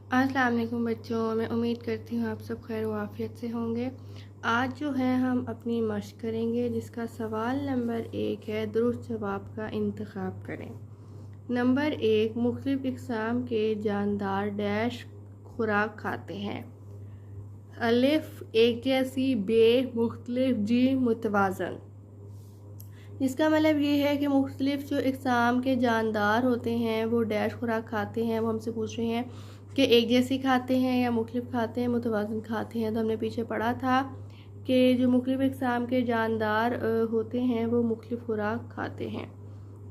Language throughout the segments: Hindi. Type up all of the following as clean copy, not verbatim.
अस्सलाम वालेकुम बच्चों, मैं उम्मीद करती हूँ आप सब खैर वाफियत से होंगे। आज जो है हम अपनी मश्क करेंगे जिसका सवाल नंबर 1 है, दुरुस्त जवाब का इंतखाब करें। नंबर 1, मुख्तलिफ इक़साम के जानदार डैश खुराक खाते हैं। अलिफ एक जैसी, बे मुख्तलिफ, जी मुतवाज़न। इसका मतलब ये है कि मुख्तलिफ जो इक़साम के जानदार होते हैं वो डैश खुराक खाते हैं। वो हमसे पूछ रहे हैं कि एक जैसी खाते हैं या मुख्तलिफ खाते हैं, मुतवाज़न खाते हैं। तो हमने पीछे पढ़ा था कि जो मुख्तलिफ इक़साम के जानदार होते हैं वो मुख्तलिफ खुराक खाते हैं।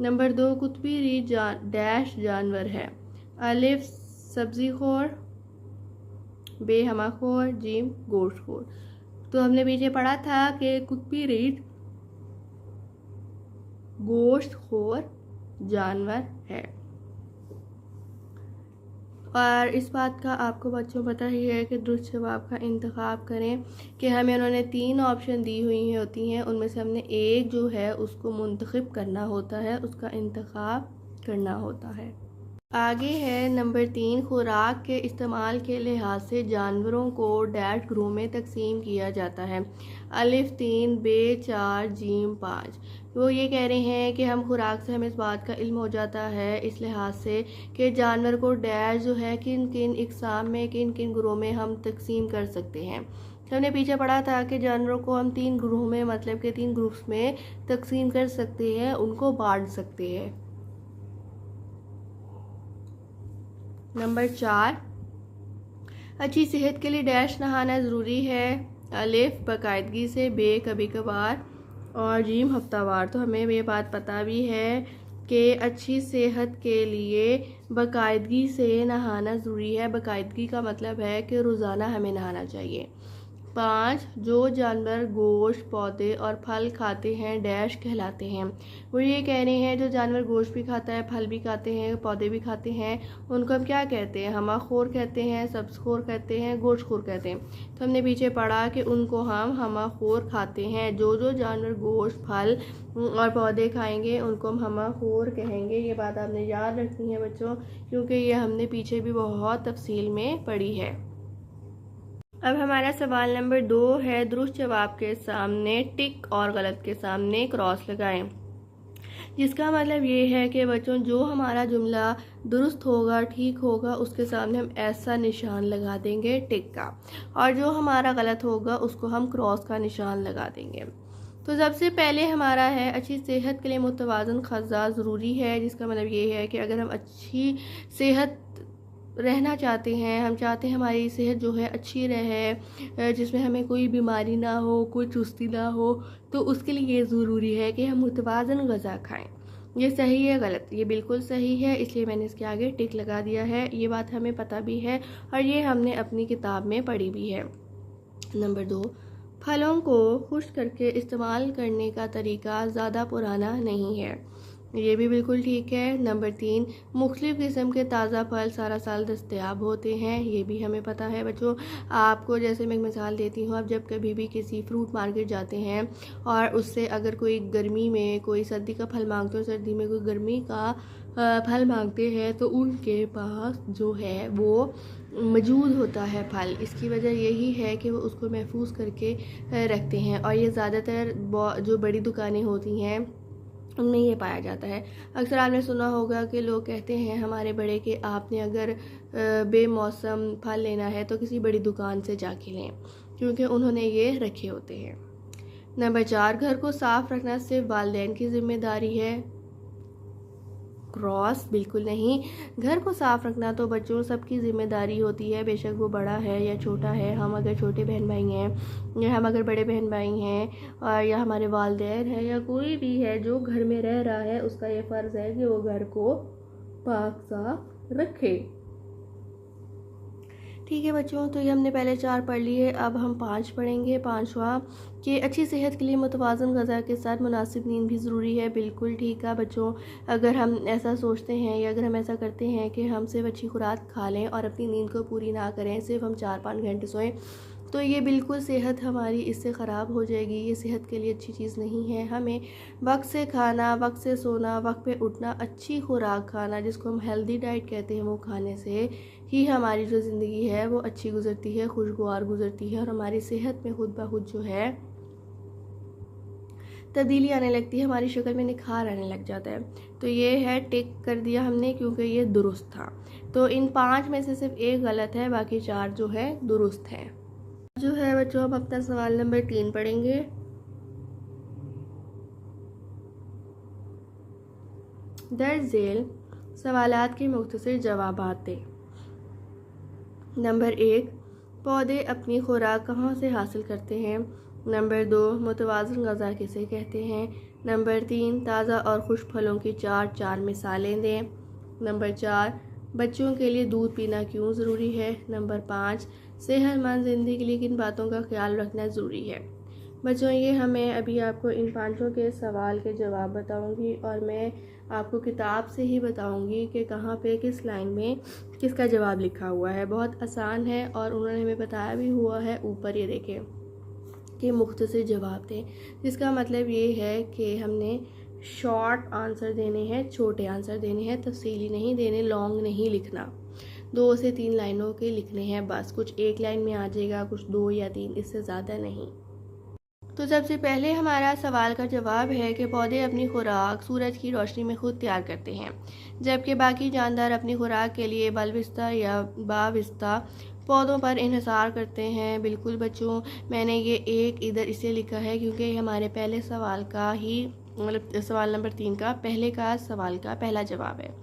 नंबर 2, कुतबी रीछ डैश जानवर है। अलिफ सब्ज़ी खोर, बे हमाखोर, जीम गोश्त खोर। तो हमने पीछे पढ़ा था कि कुतबी रीछ गोश्त खोर जानवर है। और इस बात का आपको बच्चों पता ही है कि दुरुस्त जवाब का इंतखाब करें कि हमें उन्होंने 3 ऑप्शन दी हुई होती हैं, उनमें से हमने एक जो है उसको मुंतखब करना होता है, उसका इंतखाब करना होता है। आगे है नंबर 3, खुराक के इस्तेमाल के लिहाज से जानवरों को डैश ग्रुप में तकसीम किया जाता है। अलिफ 3, बे 4, जीम 5। वो ये कह रहे हैं कि हम खुराक से हमें इस बात का इल्म हो जाता है इस लिहाज से कि जानवर को डैश जो है किन किन इकसाम में, किन किन ग्रुप में हम तकसीम कर सकते हैं। हमने पीछे पढ़ा था कि जानवरों को हम 3 ग्रुप में, मतलब कि 3 ग्रुप्स में तकसीम कर सकते हैं, उनको बांट सकते हैं। नंबर 4, अच्छी सेहत के लिए डैश नहाना ज़रूरी है। अलिफ बाकायदगी से, बे कभी कभार, और जीम हफ्तावार। तो हमें ये बात पता भी है कि अच्छी सेहत के लिए बाकायदगी से नहाना ज़रूरी है। बाकायदगी का मतलब है कि रोज़ाना हमें नहाना चाहिए। 5, जो जानवर गोश्त, पौधे और फल खाते हैं डैश कहलाते हैं। वो ये कह रहे हैं जो जानवर गोश्त भी खाता है, फल भी खाते हैं, पौधे भी खाते हैं, उनको हम क्या कहते हैं? हमाखोर कहते हैं, सब्ज़खोर कहते हैं, गोश्तखोर कहते हैं। तो हमने पीछे पढ़ा कि उनको हम हमाखोर खाते हैं। जो जो जानवर गोश्त, फल और पौधे खाएंगे उनको हम हमाखोर कहेंगे। ये बात आपने याद रखनी है बच्चों, क्योंकि ये हमने पीछे भी बहुत तफसील में पढ़ी है। अब हमारा सवाल नंबर 2 है, दुरुस्त जवाब के सामने टिक और गलत के सामने क्रॉस लगाएं। जिसका मतलब ये है कि बच्चों जो हमारा जुमला दुरुस्त होगा, ठीक होगा, उसके सामने हम ऐसा निशान लगा देंगे टिक का, और जो हमारा गलत होगा उसको हम क्रॉस का निशान लगा देंगे। तो सबसे पहले हमारा है, अच्छी सेहत के लिए मुतवाज़न ग़िज़ा ज़रूरी है। जिसका मतलब ये है कि अगर हम अच्छी सेहत रहना चाहते हैं, हम चाहते हैं हमारी सेहत जो है अच्छी रहे, जिसमें हमें कोई बीमारी ना हो, कोई चुस्ती ना हो, तो उसके लिए ये ज़रूरी है कि हम मुतवाज़न ग़िज़ा खाएं। ये सही है गलत? ये बिल्कुल सही है, इसलिए मैंने इसके आगे टिक लगा दिया है। ये बात हमें पता भी है और ये हमने अपनी किताब में पढ़ी भी है। नंबर 2, फलों को खुश्क करके इस्तेमाल करने का तरीका ज़्यादा पुराना नहीं है। ये भी बिल्कुल ठीक है। नंबर 3, मुख्तलिफ़ किस्म के ताज़ा फल सारा साल दस्तयाब होते हैं। ये भी हमें पता है बच्चों। आपको जैसे मैं एक मिसाल देती हूँ, आप जब कभी भी किसी फ्रूट मार्केट जाते हैं और उससे अगर कोई गर्मी में कोई सर्दी का फल मांगते हो, सर्दी में कोई गर्मी का फल मांगते हैं, तो उनके पास जो है वो मौजूद होता है फल। इसकी वजह यही है कि वो उसको महफूज करके रखते हैं, और ये ज़्यादातर जो बड़ी दुकानें होती हैं उनमें ये पाया जाता है। अक्सर आपने सुना होगा कि लोग कहते हैं हमारे बड़े कि आपने अगर बेमौसम फल लेना है तो किसी बड़ी दुकान से जाके लें, क्योंकि उन्होंने ये रखे होते हैं। नंबर 4, घर को साफ़ रखना सिर्फ वालिदैन की जिम्मेदारी है। क्रॉस, बिल्कुल नहीं। घर को साफ़ रखना तो बच्चों सबकी ज़िम्मेदारी होती है, बेशक वो बड़ा है या छोटा है। हम अगर छोटे बहन भाई हैं या हम अगर बड़े बहन भाई हैं, और या हमारे वालिदैन हैं या कोई भी है जो घर में रह रहा है, उसका ये फ़र्ज़ है कि वो घर को पाक साफ रखे। ठीक है बच्चों, तो ये हमने पहले 4 पढ़ लिए, अब हम 5 पढ़ेंगे। 5वां कि अच्छी सेहत के लिए मुतवाज़न ग़िज़ा के साथ मुनासिब नींद भी ज़रूरी है। बिल्कुल ठीक है बच्चों, अगर हम ऐसा सोचते हैं या अगर हम ऐसा करते हैं कि हम सिर्फ अच्छी खुराक खा लें और अपनी नींद को पूरी ना करें, सिर्फ हम 4-5 घंटे सोएं, तो ये बिल्कुल सेहत हमारी इससे ख़राब हो जाएगी। ये सेहत के लिए अच्छी चीज़ नहीं है। हमें वक्त से खाना, वक्त से सोना, वक्त पे उठना, अच्छी खुराक खाना, जिसको हम हेल्दी डाइट कहते हैं, वो खाने से ही हमारी जो ज़िंदगी है वो अच्छी गुजरती है, खुशगवार गुजरती है और हमारी सेहत में खुद ब खुद जो है तब्दीली आने लगती है, हमारी शक्ल में निखार आने लग जाता है। तो ये है टिक कर दिया हमने क्योंकि ये दुरुस्त था। तो इन 5 में से सिर्फ एक गलत है, बाकी 4 जो है दुरुस्त हैं। जो है बच्चों हम अपना सवाल नंबर 3 पढ़ेंगे। दर्ज झेल सवालात के मुख्तसर जवाबात दें। नंबर 1, पौधे अपनी खुराक कहाँ से हासिल करते हैं। नंबर 2, मुतवाज़न ग़ज़ा किसे कहते हैं। नंबर 3, ताज़ा और खुश्क फलों की 4 मिसालें दें। नंबर 4, बच्चों के लिए दूध पीना क्यों ज़रूरी है। नंबर 5, सेहतमंद ज़िंदगी के लिए किन बातों का ख्याल रखना ज़रूरी है। बच्चों ये हमें अभी आपको इन 5 के सवाल के जवाब बताऊंगी और मैं आपको किताब से ही बताऊंगी कि कहाँ पे किस लाइन में किसका जवाब लिखा हुआ है। बहुत आसान है और उन्होंने हमें बताया भी हुआ है, ऊपर ये देखें कि मुख्तसर जवाब दें, जिसका मतलब ये है कि हमने शॉर्ट आंसर देने हैं, छोटे आंसर देने हैं, तफसीली नहीं देने, लॉन्ग नहीं लिखना। 2 से 3 लाइनों के लिखने हैं बस। कुछ 1 लाइन में आ जाएगा, कुछ 2 या 3, इससे ज़्यादा नहीं। तो सबसे पहले हमारा सवाल का जवाब है कि पौधे अपनी खुराक सूरज की रोशनी में खुद तैयार करते हैं, जबकि बाकी जानदार अपनी खुराक के लिए बलविस्ता या बाविस्ता पौधों पर इन्हिसार करते हैं। बिल्कुल बच्चों, मैंने ये एक इधर इसलिए लिखा है क्योंकि हमारे पहले सवाल का ही मतलब सवाल नंबर 3 का पहले का सवाल का पहला जवाब है,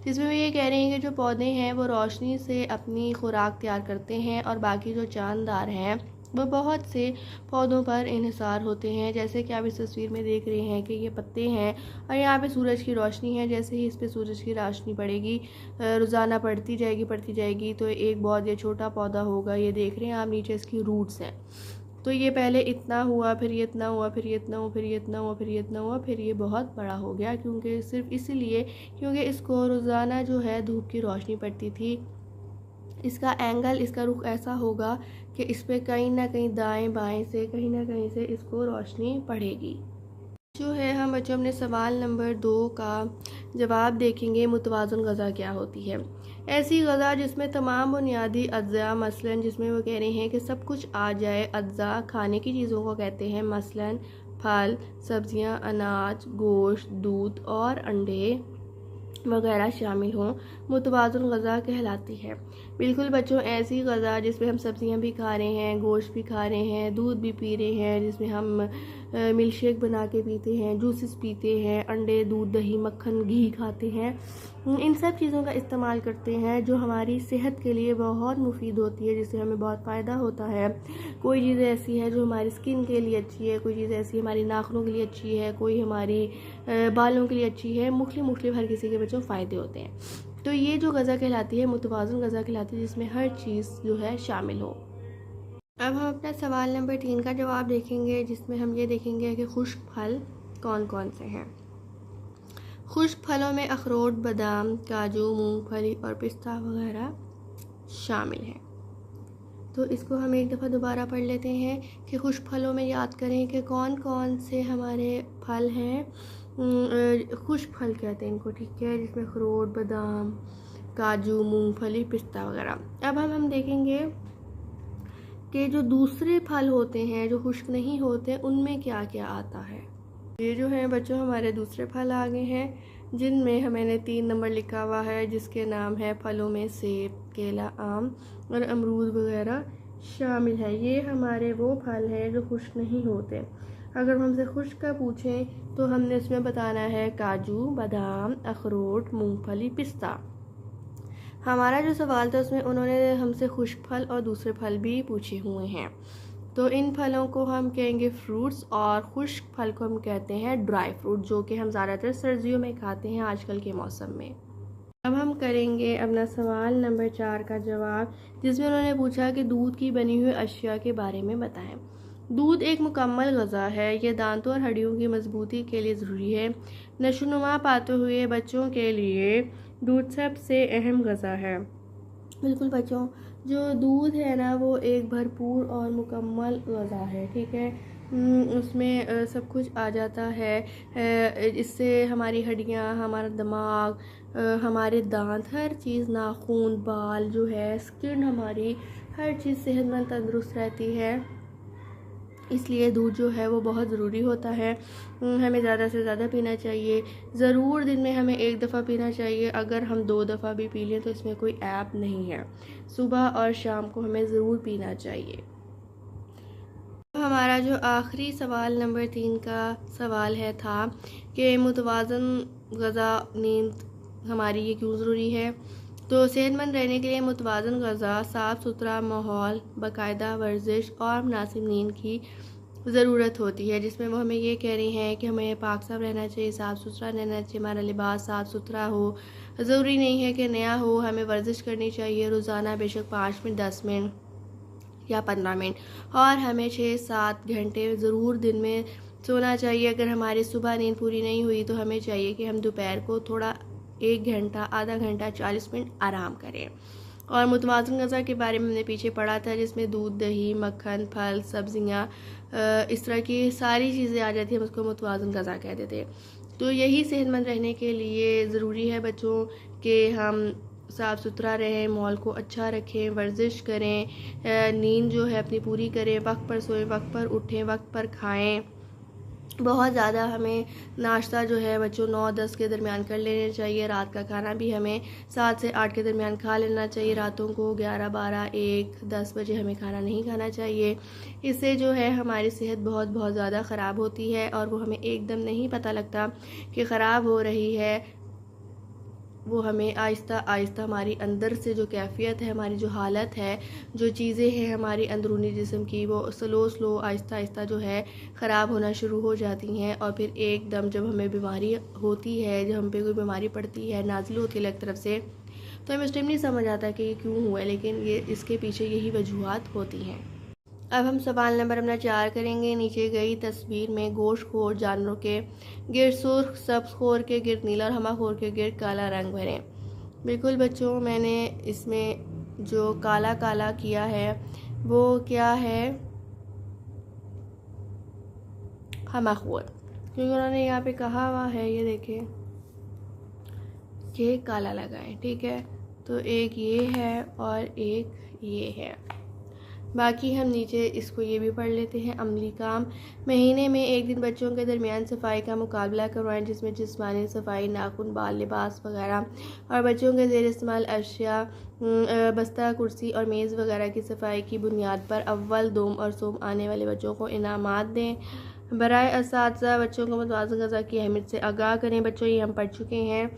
जिसमें वो ये कह रहे हैं कि जो पौधे हैं वो रोशनी से अपनी खुराक तैयार करते हैं और बाकी जो जानदार हैं वो बहुत से पौधों पर इन्हिसार होते हैं। जैसे कि आप इस तस्वीर में देख रहे हैं कि ये पत्ते हैं और यहाँ पे सूरज की रोशनी है। जैसे ही इस पे सूरज की रोशनी पड़ेगी, रोज़ाना पड़ती जाएगी तो एक बहुत ये छोटा पौधा होगा। ये देख रहे हैं आप, नीचे इसकी रूट्स हैं। तो ये पहले इतना हुआ, फिर ये इतना हुआ, फिर ये इतना हुआ, फिर ये इतना हुआ, फिर ये इतना हुआ, फिर ये बहुत बड़ा हो गया। क्योंकि सिर्फ इसलिए क्योंकि इसको रोज़ाना जो है धूप की रोशनी पड़ती थी। इसका एंगल, इसका रुख ऐसा होगा कि इस पर कहीं ना कहीं दाएं बाएं से कहीं ना कहीं से इसको रोशनी पड़ेगी। जो है हम बच्चों अपने सवाल नंबर 2 का जवाब देखेंगे। मुतवाज़न ग़ज़ा क्या होती है। ऐसी ग़ज़ा जिसमें तमाम बुनियादी अज्जा, मसलन जिसमें वो कह रहे हैं कि सब कुछ आ जाए। अज्जा खाने की चीज़ों को कहते हैं, मसलन फल, सब्जियां, अनाज, गोश्त, दूध और अंडे वगैरह शामिल हों, मुतवाज़न ग़ज़ा कहलाती है। बिल्कुल बच्चों, ऐसी ग़ज़ा जिसमें हम सब्जियां भी खा रहे हैं, गोश्त भी खा रहे हैं, दूध भी पी रहे हैं, जिसमें हम मिल्क शेक बना के पीते हैं, जूसेस पीते हैं, अंडे, दूध, दही, मक्खन, घी खाते हैं, इन सब चीज़ों का इस्तेमाल करते हैं जो हमारी सेहत के लिए बहुत मुफीद होती है, जिससे हमें बहुत फ़ायदा होता है। कोई चीज़ ऐसी है जो हमारी स्किन के लिए अच्छी है, कोई चीज़ ऐसी हमारी नाखूनों के लिए अच्छी है, कोई हमारी बालों के लिए अच्छी है। मुख्तलिफ हर किसी के बच्चों फ़ायदे होते हैं। तो ये जो ग़ज़ा कहलाती है मुतवाज़न ग़ज़ा कहलाती है, जिसमें हर चीज़ जो है शामिल हो। अब हम अपना सवाल नंबर 3 का जवाब देखेंगे, जिसमें हम ये देखेंगे कि खुश्क फल कौन कौन से हैं। खुश्क फलों में अखरोट, बादाम, काजू, मूंगफली और पिस्ता वगैरह शामिल हैं। तो इसको हम एक दफ़ा दोबारा पढ़ लेते हैं कि खुश्क फलों में याद करें कि कौन कौन से हमारे फल हैं। खुश्क फल कहते हैं इनको, ठीक है, जिसमें अखरोट, बादाम, काजू, मूंगफली, पिस्ता वगैरह। अब हम देखेंगे कि जो दूसरे फल होते हैं जो खुश्क नहीं होते, उनमें क्या क्या आता है। ये जो है बच्चों हमारे दूसरे फल आ गए हैं, जिनमें मैंने 3 नंबर लिखा हुआ है, जिसके नाम है फलों में सेब, केला, आम और अमरूद वगैरह शामिल है। ये हमारे वो फल हैं जो खुश्क नहीं होते। अगर हमसे खुश्क का पूछें तो हमने उसमें बताना है काजू, बादाम, अखरोट, मूंगफली, पिस्ता। हमारा जो सवाल था उसमें उन्होंने हमसे खुश्क फल और दूसरे फल भी पूछे हुए हैं। तो इन फलों को हम कहेंगे फ्रूट्स और खुश्क फल को हम कहते हैं ड्राई फ्रूट, जो कि हम ज़्यादातर सर्दियों में खाते हैं आजकल के मौसम में। अब हम करेंगे अपना सवाल नंबर 4 का जवाब, जिसमें उन्होंने पूछा कि दूध की बनी हुई अशिया के बारे में बताएं। दूध एक मुकम्मल ग़ज़ा है। यह दांतों और हड्डियों की मजबूती के लिए ज़रूरी है। नशोनुमा पाते हुए बच्चों के लिए दूध सबसे अहम ग़ज़ा है। बिल्कुल बच्चों, जो दूध है ना वो एक भरपूर और मुकम्मल ग़ज़ा है, ठीक है। उसमें सब कुछ आ जाता है। इससे हमारी हड्डियाँ, हमारा दिमाग, हमारे दांत, हर चीज़, नाखून, बाल जो है, स्किन हमारी, हर चीज़ सेहतमंद तंदुरुस्त रहती है। इसलिए दूध जो है वो बहुत ज़रूरी होता है। हमें ज़्यादा से ज़्यादा पीना चाहिए। ज़रूर दिन में हमें एक दफ़ा पीना चाहिए। अगर हम 2 दफ़ा भी पी लें तो इसमें कोई ऐप नहीं है। सुबह और शाम को हमें ज़रूर पीना चाहिए। हमारा जो आखिरी सवाल नंबर 3 का सवाल था कि मुतवाज़न ग़ज़ा नींद हमारी ये क्यों ज़रूरी है। तो सेहतमंद रहने के लिए मुतवाज़न ग़ज़ा, साफ़ सुथरा माहौल, बाकायदा वर्जिश और मुनासिब नींद की ज़रूरत होती है, जिसमें वो हमें ये कह रही हैं कि हमें पाक साफ़ रहना चाहिए, साफ़ सुथरा रहना चाहिए, हमारा लिबास साफ़ सुथरा हो, ज़रूरी नहीं है कि नया हो। हमें वर्जिश करनी चाहिए रोज़ाना, बेशक 5 मिनट, 10 मिनट या 15 मिनट, और हमें 6-7 घंटे ज़रूर दिन में सोना चाहिए। अगर हमारी सुबह नींद पूरी नहीं हुई तो हमें चाहिए कि हम दोपहर को थोड़ा 1 घंटा, आधा घंटा, 40 मिनट आराम करें। और मुतवाज़िन ग़ज़ा के बारे में हमने पीछे पढ़ा था, जिसमें दूध, दही, मक्खन, फल, सब्ज़ियाँ, इस तरह की सारी चीज़ें आ जाती हैं, हम उसको मुतवाज़िन ग़ज़ा कह देते हैं। तो यही सेहतमंद रहने के लिए ज़रूरी है बच्चों कि हम साफ़ सुथरा रहें, माहौल को अच्छा रखें, वर्जिश करें, नींद जो है अपनी पूरी करें, वक्त पर सोएं, वक्त पर उठें, वक्त पर खाएं। बहुत ज़्यादा हमें नाश्ता जो है बच्चों 9-10 के दरमियान कर लेना चाहिए। रात का खाना भी हमें 7 से 8 के दरमियान खा लेना चाहिए। रातों को 11, 12, 1, 10 बजे हमें खाना नहीं खाना चाहिए। इससे जो है हमारी सेहत बहुत बहुत ज़्यादा ख़राब होती है और वो हमें एकदम नहीं पता लगता कि ख़राब हो रही है। वो हमें आहिस्ता आहिस्ता हमारी अंदर से जो कैफियत है, हमारी जो हालत है, जो चीज़ें हैं हमारी अंदरूनी जिस्म की, वो स्लो आहिस्ता आहिस्ता जो है ख़राब होना शुरू हो जाती हैं। और फिर एकदम जब हमें बीमारी होती है, जब हम पे कोई बीमारी पड़ती है, नाज़िल होती है अलग तरफ से, तो हमें उस टाइम नहीं समझ आता कि ये क्यों हुआ है, लेकिन ये इसके पीछे यही वजूहात होती हैं। अब हम सवाल नंबर अपना 4 करेंगे। नीचे गई तस्वीर में गोश्तखोर जानवरों के गिर्द सुर्ख, सब्ज़खोर के गिर्द नीला और हमाखोर के गिर्द काला रंग भरें। बिल्कुल बच्चों, मैंने इसमें जो काला काला किया है वो क्या है, हमाखोर, क्योंकि उन्होंने यहाँ पे कहा हुआ है, ये देखें कि काला लगाएं। ठीक है, तो एक ये है और एक ये है। बाकी हम नीचे इसको ये भी पढ़ लेते हैं। अमली काम, महीने में एक दिन बच्चों के दरमियान सफाई का मुकाबला करवाएं, जिसमें जिस्मानी सफाई, नाखून, बाल, लिबास वगैरह, और बच्चों के ज़ेर इस्तेमाल अशिया, बस्ता, कुर्सी और मेज़ वगैरह की सफाई की बुनियाद पर अव्वल, दोम और सोम आने वाले बच्चों को इनामात दें। बराए असातिज़ा बच्चों को मुतवाज़िन ग़ज़ा की अहमियत से आगाह करें। बच्चों ये हम पढ़ चुके हैं।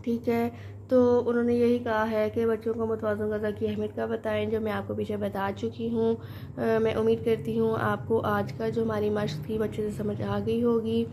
ठीक है, तो उन्होंने यही कहा है कि बच्चों को मुतवाज़िन ग़ज़ा की अहमियत का बताएं, जो मैं आपको पीछे बता चुकी हूँ। मैं उम्मीद करती हूँ आपको आज का जो हमारी मश्क थी बच्चे से समझ आ गई होगी।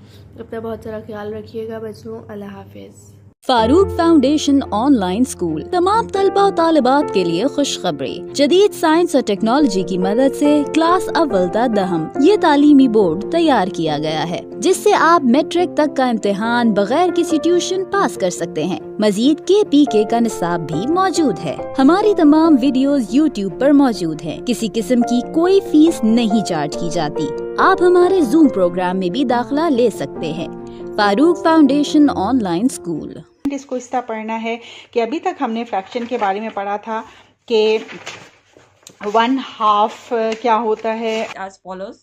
अपना बहुत सारा ख्याल रखिएगा बच्चों। अल्लाह हाफिज़। फारूक फाउंडेशन ऑनलाइन स्कूल तमाम तलबा और तालिबात के लिए खुशखबरी। जदीद साइंस और टेक्नोलॉजी की मदद से क्लास अव्वल ता दहम ये तालीमी बोर्ड तैयार किया गया है, जिससे आप मैट्रिक तक का इम्तिहान बगैर किसी ट्यूशन पास कर सकते हैं। मजीद KPK का निसाब भी मौजूद है। हमारी तमाम वीडियोस YouTube पर मौजूद हैं। किसी किस्म की कोई फीस नहीं चार्ज की जाती। आप हमारे Zoom प्रोग्राम में भी दाखिला ले सकते हैं। Farooq foundation online school. इसको इस तरह पढ़ना है कि अभी तक हमने फ्रैक्शन के बारे में पढ़ा था कि 1/2 क्या होता है। एज फॉलोज,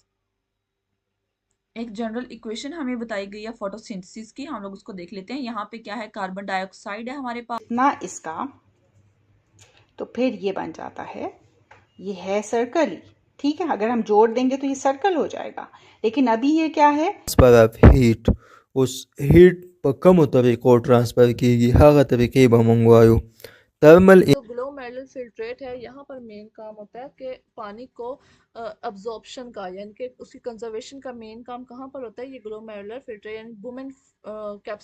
एक जनरल इक्वेशन हमें बताई गई है फोटोसिंथेसिस की, हम लोग उसको देख लेते हैं। यहाँ पे क्या है, कार्बन डाइऑक्साइड है हमारे पास, इतना इसका, तो फिर ये बन जाता है, ये है सर्कल ही। ठीक है, अगर हम जोड़ देंगे तो ये सर्कल हो जाएगा, लेकिन अभी ये क्या है, हीट उस हीट पर कम तरीक़ों ट्रांसफ़र की हाँ तरीके बमंगवायो थर्मल जो ग्लोमेरुलर फिल्ट्रेट है, यहाँ पर मेन काम होता है कि पानी को अब्जॉर्प्शन का, यानी कि उसकी कंजर्वेशन का मेन काम कहाँ पर होता है, ये ग्लोमेरुलर फिल्ट्रेट यानी वुमेन कैप्सूल